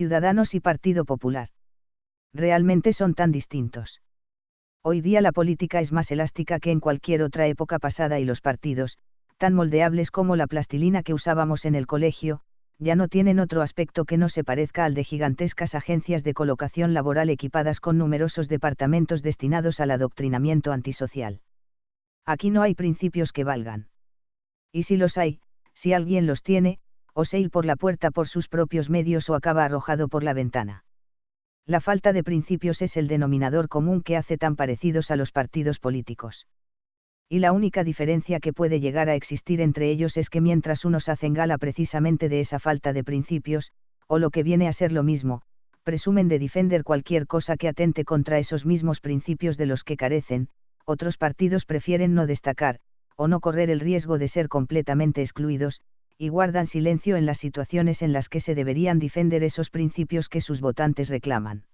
Ciudadanos y Partido Popular. Realmente son tan distintos. Hoy día la política es más elástica que en cualquier otra época pasada y los partidos, tan moldeables como la plastilina que usábamos en el colegio, ya no tienen otro aspecto que no se parezca al de gigantescas agencias de colocación laboral equipadas con numerosos departamentos destinados al adoctrinamiento antisocial. Aquí no hay principios que valgan. Y si los hay, si alguien los tiene, o se ir por la puerta por sus propios medios o acaba arrojado por la ventana. La falta de principios es el denominador común que hace tan parecidos a los partidos políticos. Y la única diferencia que puede llegar a existir entre ellos es que mientras unos hacen gala precisamente de esa falta de principios, o lo que viene a ser lo mismo, presumen de defender cualquier cosa que atente contra esos mismos principios de los que carecen, otros partidos prefieren no destacar, o no correr el riesgo de ser completamente excluidos, y guardan silencio en las situaciones en las que se deberían defender esos principios que sus votantes reclaman.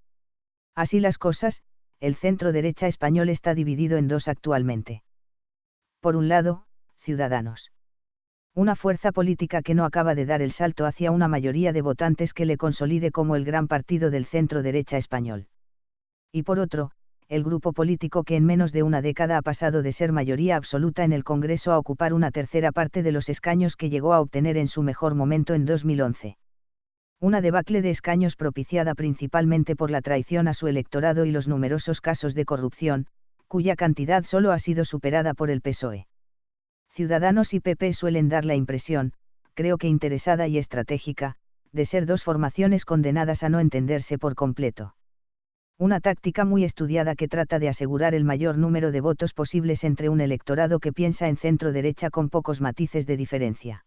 Así las cosas, el centro derecha español está dividido en dos actualmente. Por un lado, Ciudadanos. Una fuerza política que no acaba de dar el salto hacia una mayoría de votantes que le consolide como el gran partido del centro derecha español. Y por otro, el grupo político que en menos de una década ha pasado de ser mayoría absoluta en el Congreso a ocupar una tercera parte de los escaños que llegó a obtener en su mejor momento en 2011. Una debacle de escaños propiciada principalmente por la traición a su electorado y los numerosos casos de corrupción, cuya cantidad solo ha sido superada por el PSOE. Ciudadanos y PP suelen dar la impresión, creo que interesada y estratégica, de ser dos formaciones condenadas a no entenderse por completo. Una táctica muy estudiada que trata de asegurar el mayor número de votos posibles entre un electorado que piensa en centro-derecha con pocos matices de diferencia.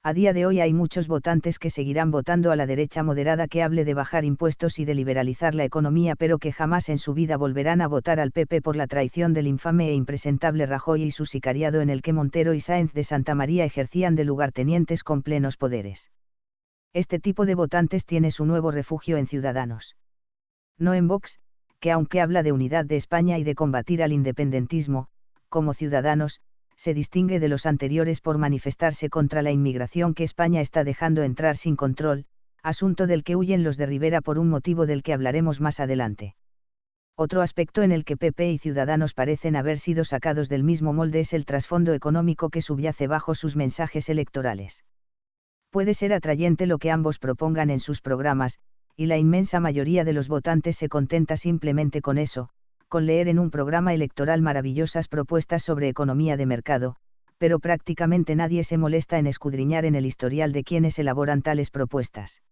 A día de hoy hay muchos votantes que seguirán votando a la derecha moderada que hable de bajar impuestos y de liberalizar la economía, pero que jamás en su vida volverán a votar al PP por la traición del infame e impresentable Rajoy y su sicariado en el que Montero y Sáenz de Santamaría ejercían de lugartenientes con plenos poderes. Este tipo de votantes tiene su nuevo refugio en Ciudadanos. No en Vox, que aunque habla de unidad de España y de combatir al independentismo, como Ciudadanos, se distingue de los anteriores por manifestarse contra la inmigración que España está dejando entrar sin control, asunto del que huyen los de Rivera por un motivo del que hablaremos más adelante. Otro aspecto en el que PP y Ciudadanos parecen haber sido sacados del mismo molde es el trasfondo económico que subyace bajo sus mensajes electorales. Puede ser atrayente lo que ambos propongan en sus programas, y la inmensa mayoría de los votantes se contenta simplemente con eso, con leer en un programa electoral maravillosas propuestas sobre economía de mercado, pero prácticamente nadie se molesta en escudriñar en el historial de quienes elaboran tales propuestas.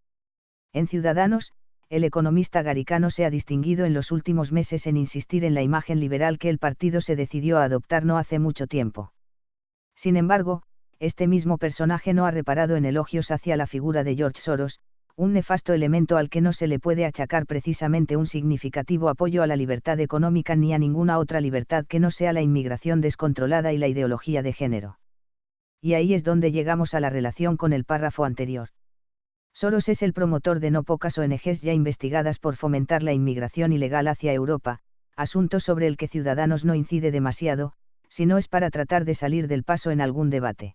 En Ciudadanos, el economista Garicano se ha distinguido en los últimos meses en insistir en la imagen liberal que el partido se decidió a adoptar no hace mucho tiempo. Sin embargo, este mismo personaje no ha reparado en elogios hacia la figura de George Soros, un nefasto elemento al que no se le puede achacar precisamente un significativo apoyo a la libertad económica ni a ninguna otra libertad que no sea la inmigración descontrolada y la ideología de género. Y ahí es donde llegamos a la relación con el párrafo anterior. Soros es el promotor de no pocas ONGs ya investigadas por fomentar la inmigración ilegal hacia Europa, asunto sobre el que Ciudadanos no incide demasiado, si no es para tratar de salir del paso en algún debate.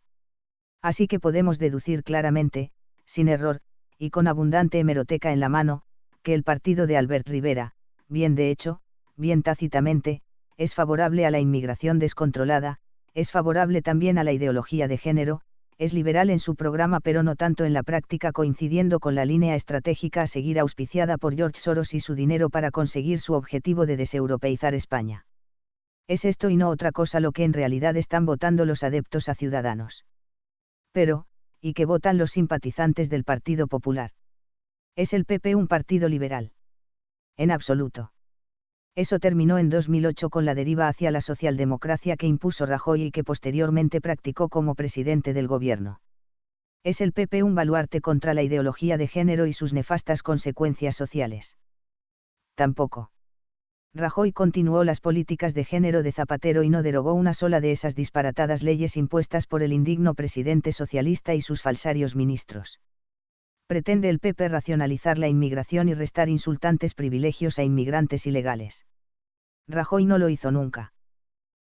Así que podemos deducir claramente, sin error, y con abundante hemeroteca en la mano, que el partido de Albert Rivera, bien de hecho, bien tácitamente, es favorable a la inmigración descontrolada, es favorable también a la ideología de género, es liberal en su programa pero no tanto en la práctica, coincidiendo con la línea estratégica a seguir auspiciada por George Soros y su dinero para conseguir su objetivo de deseuropeizar España. Es esto y no otra cosa lo que en realidad están votando los adeptos a Ciudadanos. Pero, ¿y qué votan los simpatizantes del Partido Popular? ¿Es el PP un partido liberal? En absoluto. Eso terminó en 2008 con la deriva hacia la socialdemocracia que impuso Rajoy y que posteriormente practicó como presidente del gobierno. ¿Es el PP un baluarte contra la ideología de género y sus nefastas consecuencias sociales? Tampoco. Rajoy continuó las políticas de género de Zapatero y no derogó una sola de esas disparatadas leyes impuestas por el indigno presidente socialista y sus falsarios ministros. Pretende el PP racionalizar la inmigración y restar insultantes privilegios a inmigrantes ilegales. Rajoy no lo hizo nunca.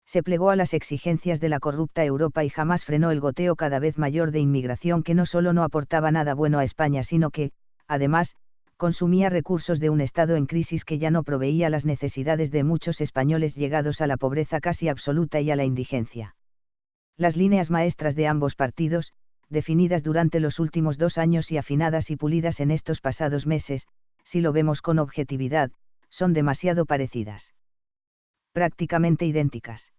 Se plegó a las exigencias de la corrupta Europa y jamás frenó el goteo cada vez mayor de inmigración que no solo no aportaba nada bueno a España sino que, además, Consumía recursos de un Estado en crisis que ya no proveía las necesidades de muchos españoles llegados a la pobreza casi absoluta y a la indigencia. Las líneas maestras de ambos partidos, definidas durante los últimos 2 años y afinadas y pulidas en estos pasados meses, si lo vemos con objetividad, son demasiado parecidas. Prácticamente idénticas.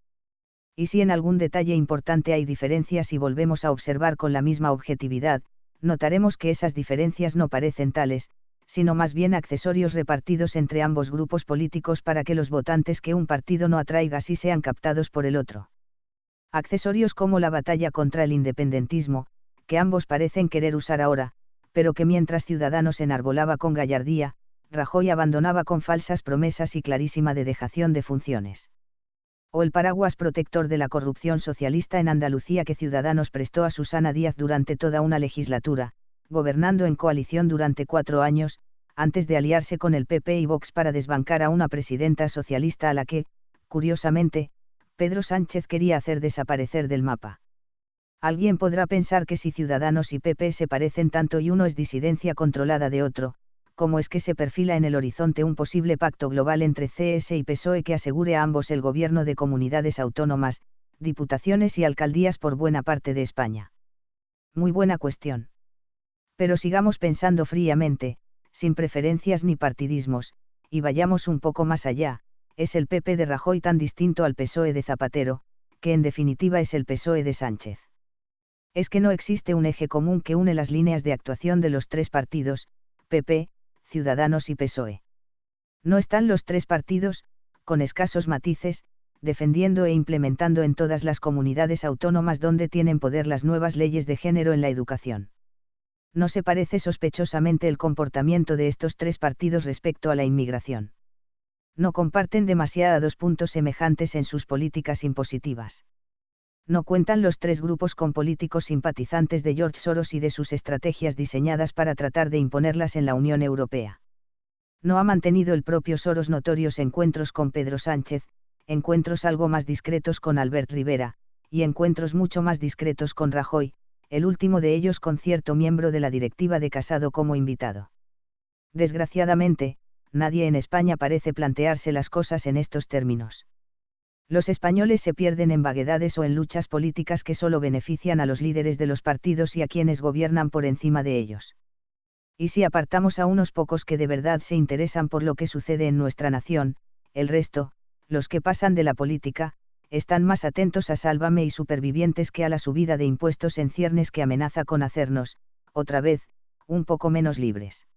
Y si en algún detalle importante hay diferencias y volvemos a observar con la misma objetividad, notaremos que esas diferencias no parecen tales, sino más bien accesorios repartidos entre ambos grupos políticos para que los votantes que un partido no atraiga sí sean captados por el otro. Accesorios como la batalla contra el independentismo, que ambos parecen querer usar ahora, pero que mientras Ciudadanos enarbolaba con gallardía, Rajoy abandonaba con falsas promesas y clarísima dejación de funciones. O el paraguas protector de la corrupción socialista en Andalucía que Ciudadanos prestó a Susana Díaz durante toda una legislatura, gobernando en coalición durante 4 años, antes de aliarse con el PP y Vox para desbancar a una presidenta socialista a la que, curiosamente, Pedro Sánchez quería hacer desaparecer del mapa. Alguien podrá pensar que si Ciudadanos y PP se parecen tanto y uno es disidencia controlada de otro, ¿cómo es que se perfila en el horizonte un posible pacto global entre CS y PSOE que asegure a ambos el gobierno de comunidades autónomas, diputaciones y alcaldías por buena parte de España? Muy buena cuestión. Pero sigamos pensando fríamente, sin preferencias ni partidismos, y vayamos un poco más allá, es el PP de Rajoy tan distinto al PSOE de Zapatero, que en definitiva es el PSOE de Sánchez. Es que no existe un eje común que une las líneas de actuación de los 3 partidos, PP, Ciudadanos y PSOE. No están los 3 partidos, con escasos matices, defendiendo e implementando en todas las comunidades autónomas donde tienen poder las nuevas leyes de género en la educación. No se parece sospechosamente el comportamiento de estos 3 partidos respecto a la inmigración. No comparten demasiados puntos semejantes en sus políticas impositivas. No cuentan los 3 grupos con políticos simpatizantes de George Soros y de sus estrategias diseñadas para tratar de imponerlas en la Unión Europea. No ha mantenido el propio Soros notorios encuentros con Pedro Sánchez, encuentros algo más discretos con Albert Rivera, y encuentros mucho más discretos con Rajoy, el último de ellos con cierto miembro de la directiva de Casado como invitado. Desgraciadamente, nadie en España parece plantearse las cosas en estos términos. Los españoles se pierden en vaguedades o en luchas políticas que solo benefician a los líderes de los partidos y a quienes gobiernan por encima de ellos. Y si apartamos a unos pocos que de verdad se interesan por lo que sucede en nuestra nación, el resto, los que pasan de la política, están más atentos a Sálvame y Supervivientes que a la subida de impuestos en ciernes que amenaza con hacernos, otra vez, un poco menos libres.